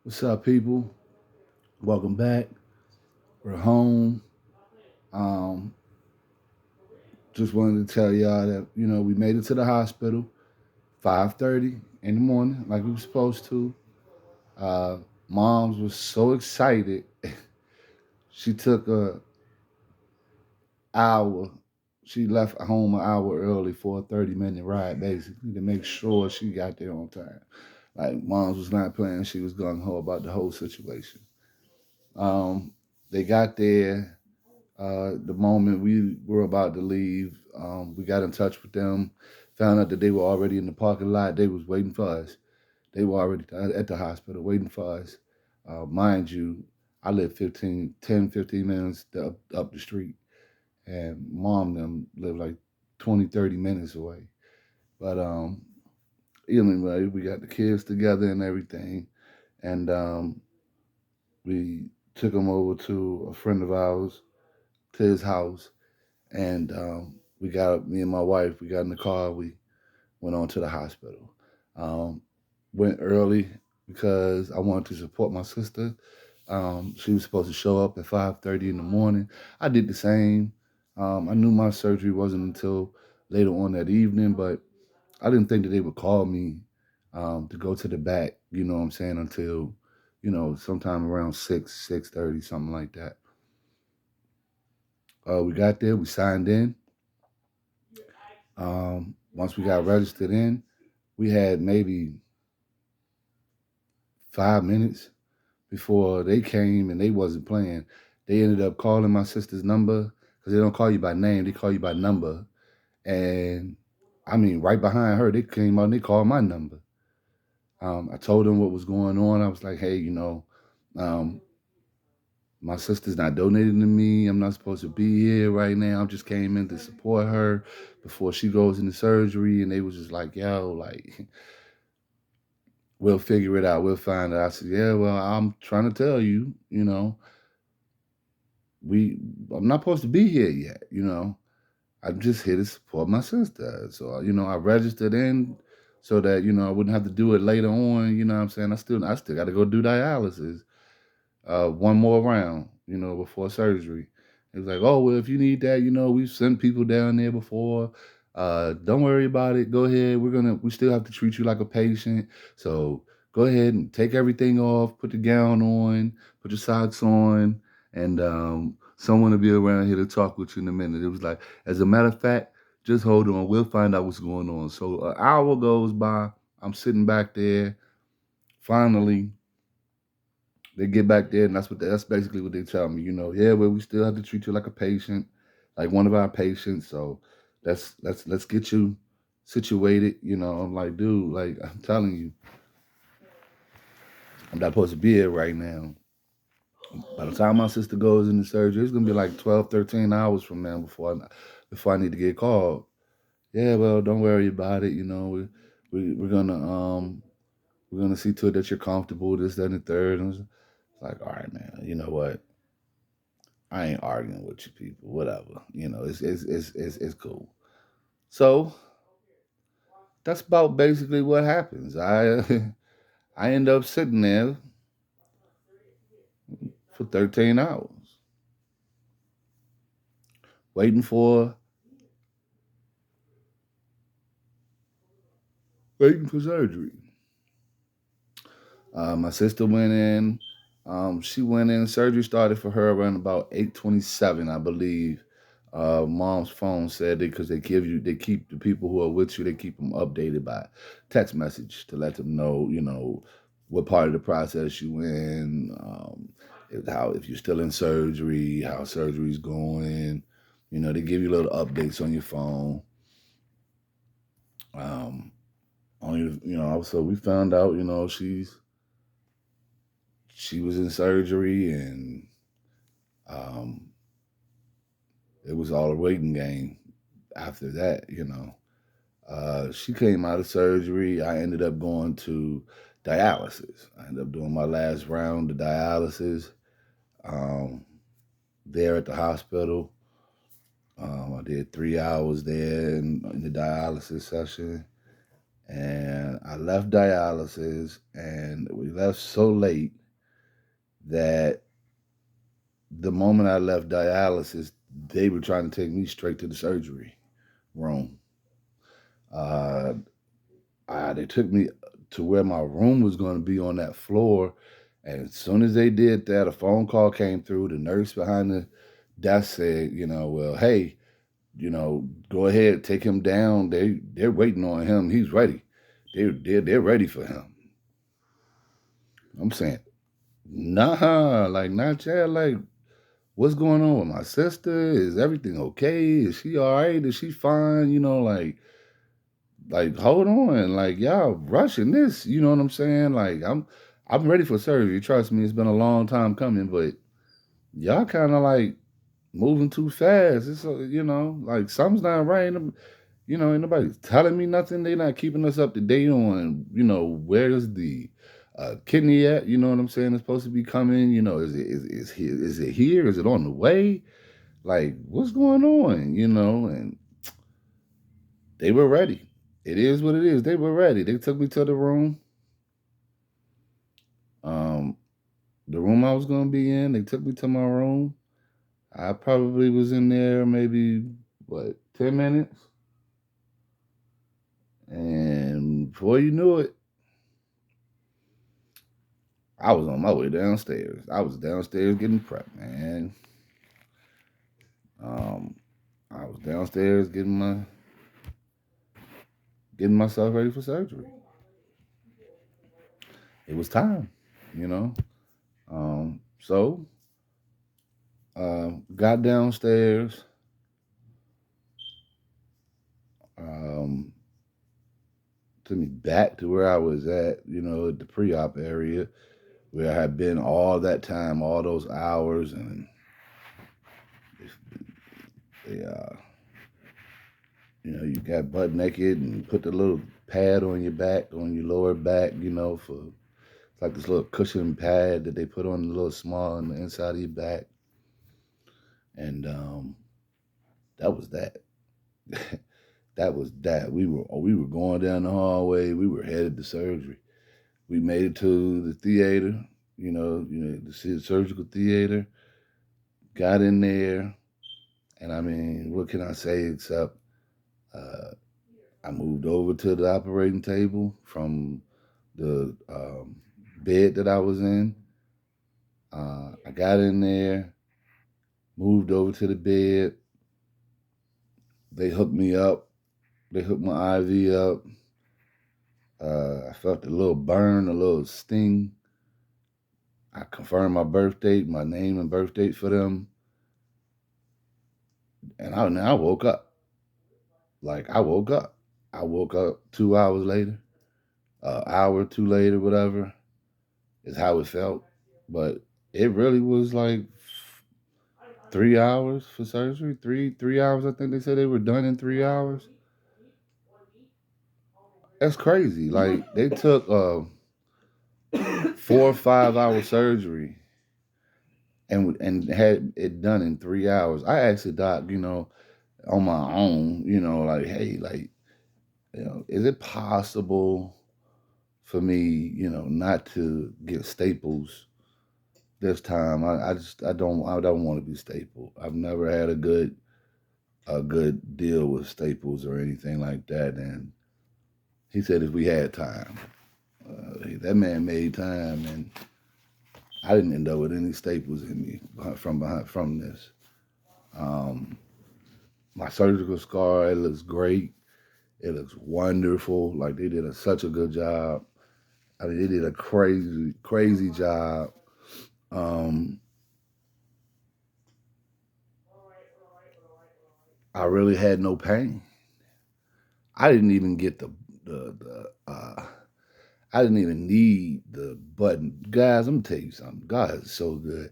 What's up, people? Welcome back. We're home. Um, just wanted to tell y'all that we made it to the hospital 5:30 in the morning, like we were supposed to. Uh, Moms was so excited. She took a hour. She left home an hour early for a 30-minute ride, basically, to make sure she got there on time. Like Moms was not playing. She was gung ho about the whole situation. Um, they got there. The moment we were about to leave, we got in touch with them, found out that they were already in the parking lot. They was waiting for us. They were already at the hospital waiting for us. Mind you, I live 15 minutes up the street, and mom and them live like 20, 30 minutes away. But anyway, we got the kids together and everything, and we took them over to a friend of ours, to his house. And me and my wife, we got in the car. We went on to the hospital. Um, went early because I wanted to support my sister. She was supposed to show up at 5:30 in the morning. I did the same. I knew my surgery wasn't until later on that evening, but I didn't think that they would call me to go to the back. You know what I'm saying? Until sometime around 6:30, something like that. We got there. We signed in. Once we got registered in, we had maybe 5 minutes before they came and they wasn't playing. They ended up calling my sister's number because they don't call you by name, they call you by number. And I mean, right behind her, they came out and they called my number. I told them what was going on. I was like, hey, um, my sister's not donating to me. I'm not supposed to be here right now. I just came in to support her before she goes into surgery. And they was just like, yo, like, we'll figure it out. We'll find it. I said, yeah, well, I'm trying to tell you, we I'm not supposed to be here yet, I'm just here to support my sister. So, I registered in so that, I wouldn't have to do it later on, you know what I'm saying? I still gotta go do dialysis. One more round, before surgery. It was like, oh well, if you need that, we've sent people down there before. Don't worry about it. Go ahead. We still have to treat you like a patient. So go ahead and take everything off, put the gown on, put your socks on, and someone will be around here to talk with you in a minute. It was like, as a matter of fact, just hold on. We'll find out what's going on. So an hour goes by. I'm sitting back there. Finally, they get back there, and that's basically what they tell me. Yeah, well, we still have to treat you like a patient, like one of our patients. So let's get you situated. I'm like, dude, like I'm telling you, I'm not supposed to be here right now. By the time my sister goes into surgery, it's gonna be like 12, 13 hours from now before I need to get called. Yeah, well, don't worry about it. We're gonna we're gonna see to it that you're comfortable. This, that, and the third. And it's like, all right, man. You know what? I ain't arguing with you people. Whatever. It's cool. So that's about basically what happens. I end up sitting there for 13 hours waiting for surgery. My sister went in. She went in. Surgery started for her around about 8:27, I believe. Mom's phone said because they keep the people who are with you, they keep them updated by text message to let them know, what part of the process you in, if you're still in surgery, how surgery's going. They give you little updates on your phone. Um, so we found out, she was in surgery, and um, it was all a waiting game after that. She came out of surgery. I ended up going to dialysis. I ended up doing my last round of dialysis um, there at the hospital. I did 3 hours there in the dialysis session. And I left dialysis, and we left so late that the moment I left dialysis, they were trying to take me straight to the surgery room. Uh, they took me to where my room was going to be on that floor. And as soon as they did that, a phone call came through. The nurse behind the desk said, well, hey, go ahead, take him down. They're waiting on him. He's ready. They're ready for him. I'm saying, nah, like not yet. Like, what's going on with my sister? Is everything okay? Is she all right? Is she fine? Like hold on, like y'all rushing this. You know what I'm saying? Like I'm ready for surgery. Trust me, it's been a long time coming, but y'all kind of like moving too fast. It's like something's not right. Ain't nobody telling me nothing. They not keeping us up to date on where's the kidney at. You know what I'm saying? It's supposed to be coming. Is it here? Is it on the way? Like what's going on? And they were ready. It is what it is. They were ready. They took me to the room. Um, the room I was gonna be in. They took me to my room. I probably was in there maybe 10 minutes, and before you knew it, I was on my way downstairs. I was downstairs getting prepped, man. I was downstairs getting myself ready for surgery. It was time, you know. So got downstairs. Took me back to where I was at, the pre-op area where I had been all that time, all those hours, and they you got butt naked and put the little pad on your back, on your lower back, for it's like this little cushion pad that they put on the little small on the inside of your back. And that was that. That was that. We were going down the hallway. We were headed to surgery. We made it to the theater, the surgical theater. Got in there, and I mean, what can I say except I moved over to the operating table from the bed that I was in. I got in there, moved over to the bed. They hooked me up. They hooked my IV up. I felt a little burn, a little sting. I confirmed my birth date, my name and birth date for them. And I woke up. Like, I woke up. I woke up 2 hours later, an hour or two later, whatever, is how it felt. But it really was like 3 hours for surgery. Three hours. I think they said they were done in 3 hours. That's crazy. Like they took 4 or 5 hour surgery and had it done in 3 hours. I asked the doc, on my own, like, hey, like, is it possible for me, not to get staples this time? I don't want to be stapled. I've never had a good deal with staples or anything like that. And he said if we had time, that man made time, and I didn't end up with any staples in me from this. My surgical scar, it looks great. It looks wonderful. Like they did such a good job. I mean, they did a crazy, crazy job. I really had no pain. I didn't even get I didn't even need the button. Guys, I'm gonna tell you something. God is so good.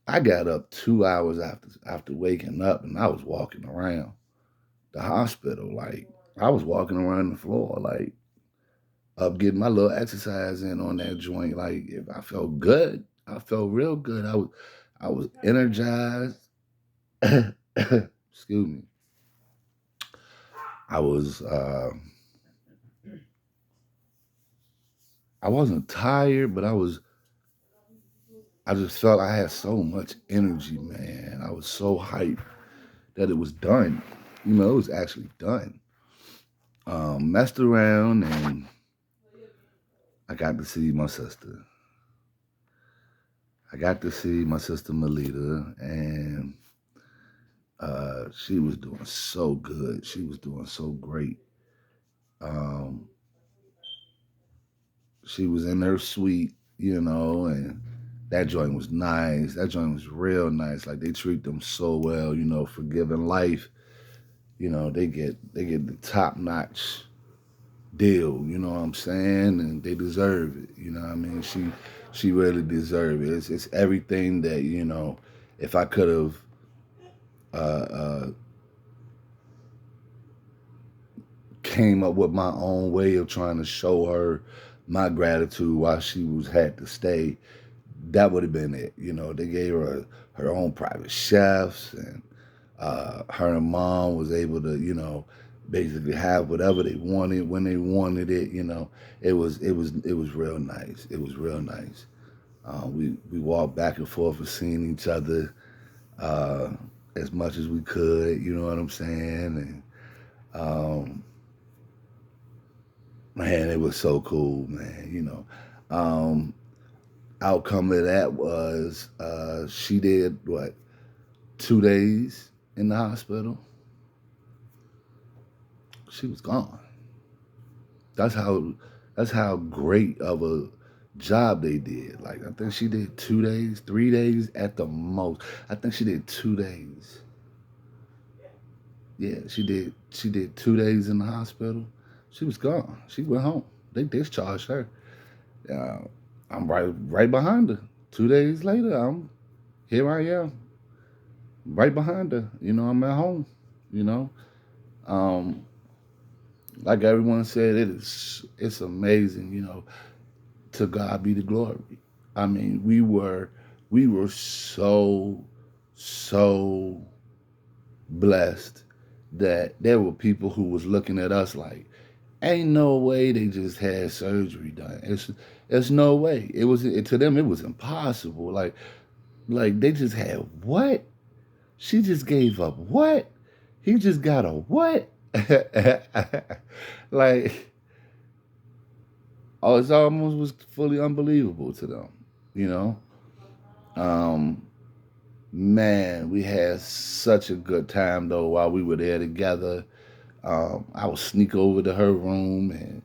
I got up 2 hours after waking up, and I was walking around the hospital. Like I was walking around the floor, like up getting my little exercise in on that joint. Like if I felt good, I felt real good. I was energized. Excuse me. I was I wasn't tired, but I just felt I had so much energy, man. I was so hyped that it was done. You know, it was actually done. Messed around and I got to see my sister. I got to see my sister Melita, and she was doing so good. She was doing so great. Um, she was in her suite, you know, and that joint was nice. That joint was real nice. Like they treat them so well, you know, Forgiving Life. You know, they get the top notch deal, you know what I'm saying? And they deserve it. You know what I mean? She really deserved it. It's everything that, you know, if I could have uh, came up with my own way of trying to show her my gratitude while she was had to stay, that would have been it. You know, they gave her her own private chefs, and her and mom was able to, you know, basically have whatever they wanted when they wanted it. You know, it was real nice. It was real nice. We walked back and forth and seeing each other uh, as much as we could. You know what I'm saying? And um, man, it was so cool, man. You know, um, outcome of that was she did what 2 days in the hospital. She was gone. That's how great of a job they did. Like I think she did 2 days, 3 days at the most. I think she did 2 days. Yeah, she did 2 days in the hospital. She was gone. She went home. They discharged her. Uh, I'm right behind her. 2 days later, I'm here. I am right behind her. You know, I'm at home. You know, um, like everyone said, it's amazing. You know, to God be the glory. I mean, we were so blessed that there were people who was looking at us like, ain't no way they just had surgery done. It's no way. To them it was impossible. Like they just had what? She just gave up what? He just got a what? Like oh, it's almost was fully unbelievable to them, you know. Um, Man, we had such a good time though while we were there together. I would sneak over to her room and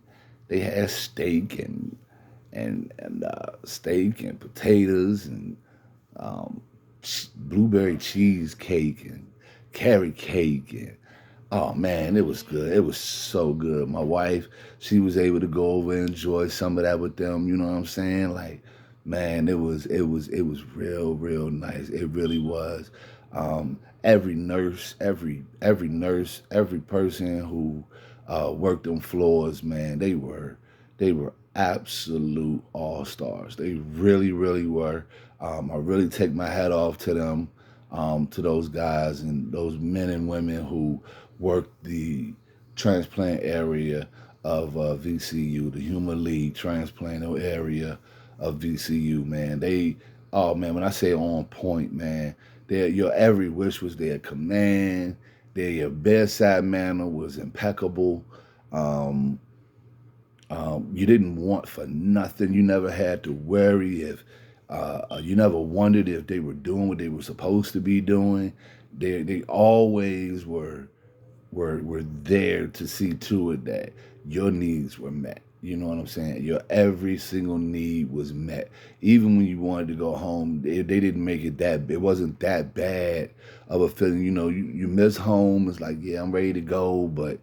they had steak and steak and potatoes and um, blueberry cheesecake and carrot cake and oh man, it was good. It was so good. My wife, she was able to go over and enjoy some of that with them. You know what I'm saying? Like, man, it was real nice. It really was. Every nurse, every person who worked on floors, man, they were absolute all stars. They really were. I really take my hat off to them, to those guys and those men and women who worked the transplant area of VCU, the Human League transplant area of VCU, man. Oh man, when I say on point, man, your every wish was their command. Your bedside manner was impeccable. Um, you didn't want for nothing. You never had to worry if you never wondered if they were doing what they were supposed to be doing. They always were there to see to it that your needs were met. You know what I'm saying? Your every single need was met. Even when you wanted to go home, they didn't make it that. It wasn't that bad of a feeling. You know, you miss home. It's like, yeah, I'm ready to go, but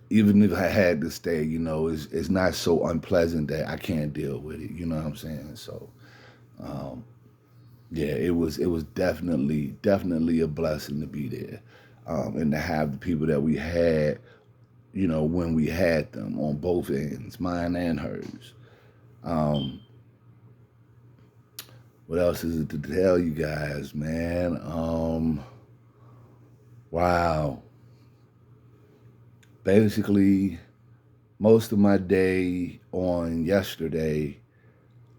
even if I had to stay, you know, it's not so unpleasant that I can't deal with it. You know what I'm saying? So, um, yeah, it was definitely a blessing to be there, and to have the people that we had, you know, when we had them on both ends, mine and hers. Um, what else is it to tell you guys, man? Wow. Basically, most of my day on yesterday,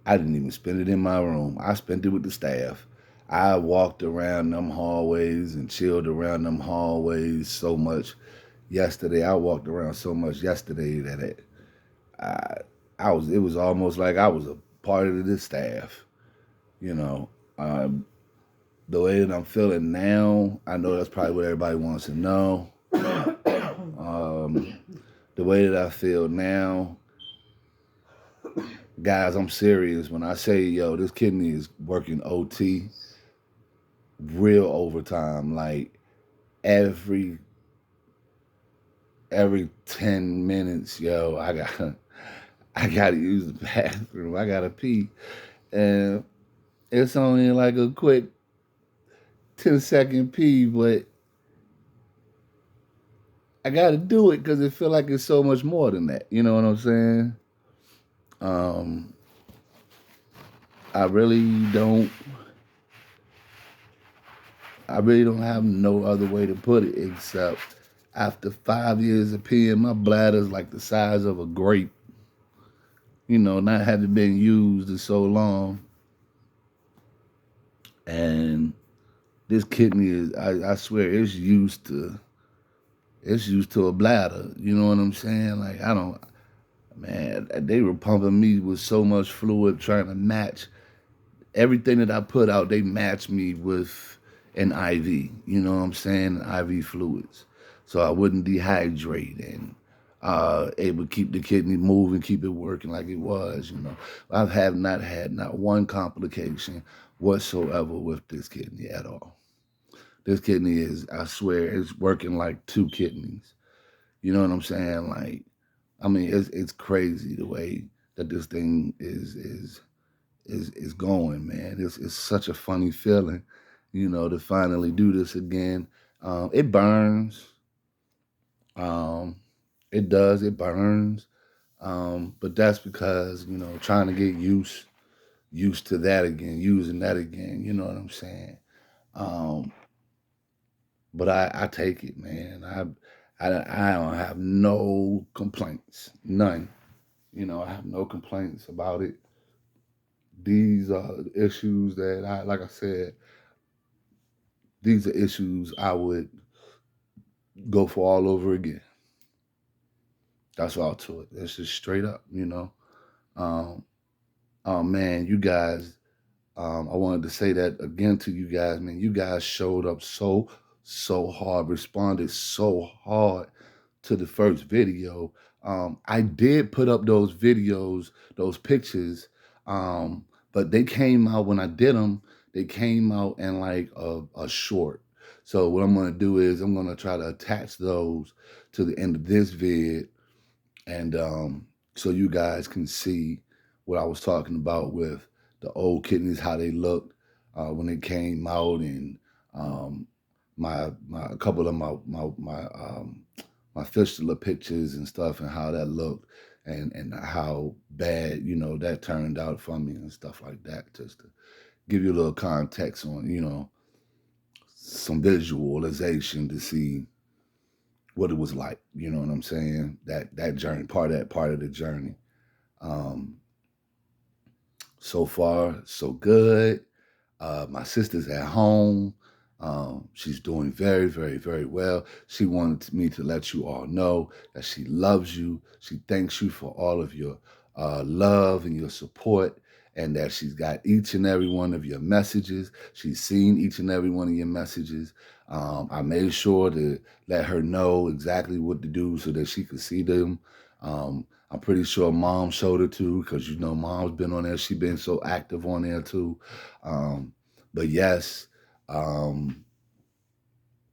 I didn't even spend it in my room. I spent it with the staff. I walked around them hallways and chilled around them hallways so much yesterday. I walked around so much yesterday that I, it was almost like I was a part of the staff. You know, um, the way that I'm feeling now, I know that's probably what everybody wants to know. Um, the way that I feel now, guys, I'm serious when I say, yo, this kidney is working OT, real overtime. Like every 10 minutes, yo, I gotta use the bathroom. I gotta pee, and it's only like a quick 10-second pee, but I gotta do it because it feel like it's so much more than that. You know what I'm saying? Um, I really don't. I really don't have no other way to put it except after 5 years of peeing, my bladder's like the size of a grape. You know, not having been used in so long, and this kidney is. I swear, it's used to a bladder. You know what I'm saying? Like I don't. Man, they were pumping me with so much fluid, trying to match everything that I put out. They matched me with an IV. You know what I'm saying? IV fluids, so I wouldn't dehydrate and able to keep the kidney moving, keep it working like it was. You know, have not had not one complication whatsoever with this kidney at all. This kidney is, I swear, it's working like two kidneys. You know what I'm saying? Like, I mean, it's crazy the way that this thing is going, man. It's such a funny feeling, you know, to finally do this again. It burns. Um, it does. It burns. But that's because trying to get used to that again, using that again. You know what I'm saying? Um, but I take it, man. I don't have no complaints, none. I have no complaints about it. These are issues that like I said, these are issues I would go for all over again. That's all to it. That's just straight up. Um, oh man, you guys, I wanted to say that again to you guys, man. You guys showed up so hard, responded so hard to the first video. I did put up those videos, those pictures, but they came out when I did them. They came out in like a short. So what I'm gonna do is I'm gonna try to attach those to the end of this vid, and so you guys can see what I was talking about with the old kidneys, how they looked when they came out, and um, my a couple of my fistula pictures and stuff, and how that looked, and how bad that turned out for me and stuff like that. Just to give you a little context on some visualization to see what it was like. You know what I'm saying? That journey, part of the journey. Um, so far, so good. My sister's at home. She's doing very, very, very well. She wanted me to let you all know that she loves you. She thanks you for all of your love and your support, and that she's got each and every one of your messages. She's seen each and every one of your messages. I made sure to let her know exactly what to do so that she could see them. I'm pretty sure mom showed her too, because mom's been on there. She's been so active on there too. But yes,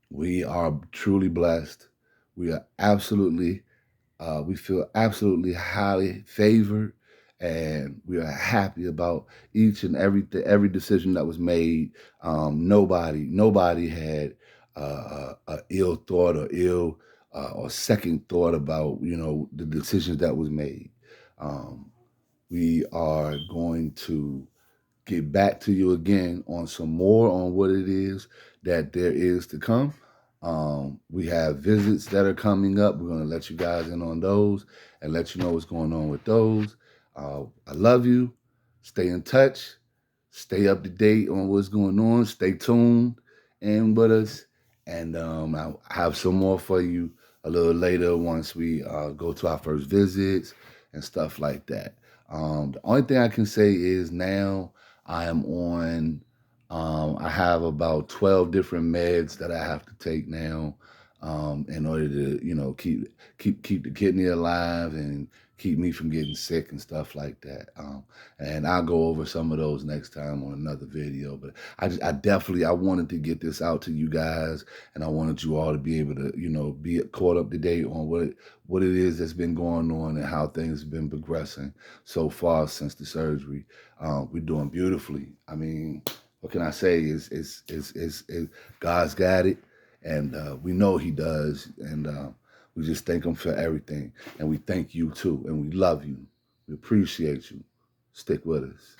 we are truly blessed. We are absolutely, we feel absolutely highly favored, and we are happy about each and every decision that was made. Nobody had a ill thought or ill or second thought about the decisions that was made. Um, we are going to get back to you again on some more on what it is that there is to come. We have visits that are coming up. We're going to let you guys in on those and let you know what's going on with those. I love you. Stay in touch. Stay up to date on what's going on. Stay tuned and with us. And I'll have some more for you a little later once we go to our first visits and stuff like that. The only thing I can say is now I am on, I have about 12 different meds that I have to take now in order to, keep the kidney alive and keep me from getting sick and stuff like that. And I'll go over some of those next time on another video. But I wanted to get this out to you guys, and I wanted you all to be able to, be caught up to date on what it is that's been going on and how things have been progressing so far since the surgery. We're doing beautifully. I mean, what can I say? Is God's got it, and we know He does, and we just thank Him for everything, and we thank you too, and we love you. We appreciate you. Stick with us.